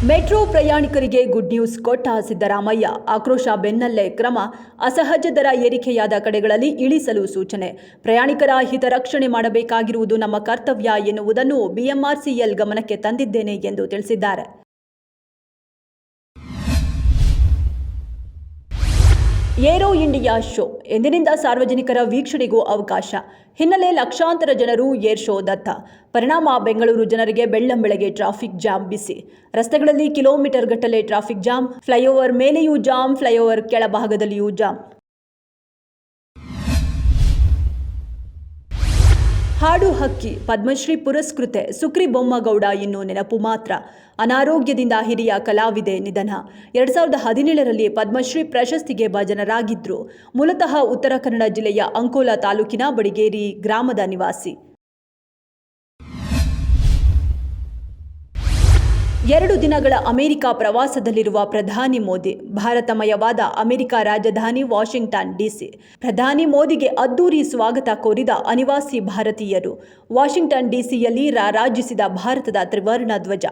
Metro ಪ್ರಯಾಣಿಕರಿಗೆ good news ಕೊಟ್ಟ ಸಿದ್ದರಾಮಯ್ಯ. ಆಕ್ರೋಶ ಬೆನ್ನಲ್ಲೇ ಕ್ರಮ. ಅಸಹಜ ದರ ಏರಿಕೆಯಾದ ಕಡೆಗಳಲ್ಲಿ ಇಳಿಸಲು ಸೂಚನೆ. ಪ್ರಯಾಣಿಕರ ಹಿತರಕ್ಷಣೆ ಮಾಡಬೇಕಾಗಿರುವುದು ನಮ್ಮ ಕರ್ತವ್ಯ ಎನ್ನುವುದನ್ನು ಬಿಎಂಆರ್ಸಿಎಲ್ ಗಮನಕ್ಕೆ ತಂದಿದ್ದೇನೆ ಎಂದು ತಿಳಿಸಿದ್ದಾರೆ. ಏರೋ ಇಂಡಿಯಾ ಶೋ ಎಂದಿನಿಂದ ಸಾರ್ವಜನಿಕರ ವೀಕ್ಷಣೆಗೂ ಅವಕಾಶ. ಹಿನ್ನೆಲೆ ಲಕ್ಷಾಂತರ ಜನರು ಏರ್ ಶೋದತ್ತ. ಪರಿಣಾಮ ಬೆಂಗಳೂರು ಜನರಿಗೆ ಬೆಳ್ಳಂಬೆಳಗ್ಗೆ ಟ್ರಾಫಿಕ್ ಜಾಮ್ ಬಿಸಿ. ರಸ್ತೆಗಳಲ್ಲಿ ಕಿಲೋಮೀಟರ್ ಗಟ್ಟಲೆ ಟ್ರಾಫಿಕ್ ಜಾಮ್. ಫ್ಲೈಓವರ್ ಮೇಲೆಯೂ ಜಾಮ್, ಫ್ಲೈಓವರ್ ಕೆಳಭಾಗದಲ್ಲಿಯೂ ಜಾಮ್. ಹಾಡು ಹಕ್ಕಿ ಪದ್ಮಶ್ರೀ ಪುರಸ್ಕೃತೆ ಸುಕ್ರಿ ಬೊಮ್ಮಗೌಡ ಇನ್ನೂ ನೆನಪು ಮಾತ್ರ. ಅನಾರೋಗ್ಯದಿಂದ ಹಿರಿಯ ಕಲಾವಿದೆ ನಿಧನ. 2017ರಲ್ಲಿ ಪದ್ಮಶ್ರೀ ಪ್ರಶಸ್ತಿಗೆ ಭಾಜನರಾಗಿದ್ರು. ಮೂಲತಃ ಉತ್ತರ ಕನ್ನಡ ಜಿಲ್ಲೆಯ ಅಂಕೋಲಾ ತಾಲೂಕಿನ ಬಡಿಗೇರಿ ಗ್ರಾಮದ ನಿವಾಸಿ. 2 ದಿನಗಳ ಅಮೆರಿಕ ಪ್ರವಾಸದಲ್ಲಿರುವ ಪ್ರಧಾನಿ ಮೋದಿ. ಭಾರತಮಯವಾದ ಅಮೆರಿಕ ರಾಜಧಾನಿ ವಾಷಿಂಗ್ಟನ್ ಡಿಸಿ. ಪ್ರಧಾನಿ ಮೋದಿಗೆ ಅದ್ದೂರಿ ಸ್ವಾಗತ ಕೋರಿದ ಅನಿವಾಸಿ ಭಾರತೀಯರು. ವಾಷಿಂಗ್ಟನ್ ಡಿಸಿಯಲ್ಲಿ ರಾರಾಜಿಸಿದ ಭಾರತದ ತ್ರಿವರ್ಣ ಧ್ವಜ.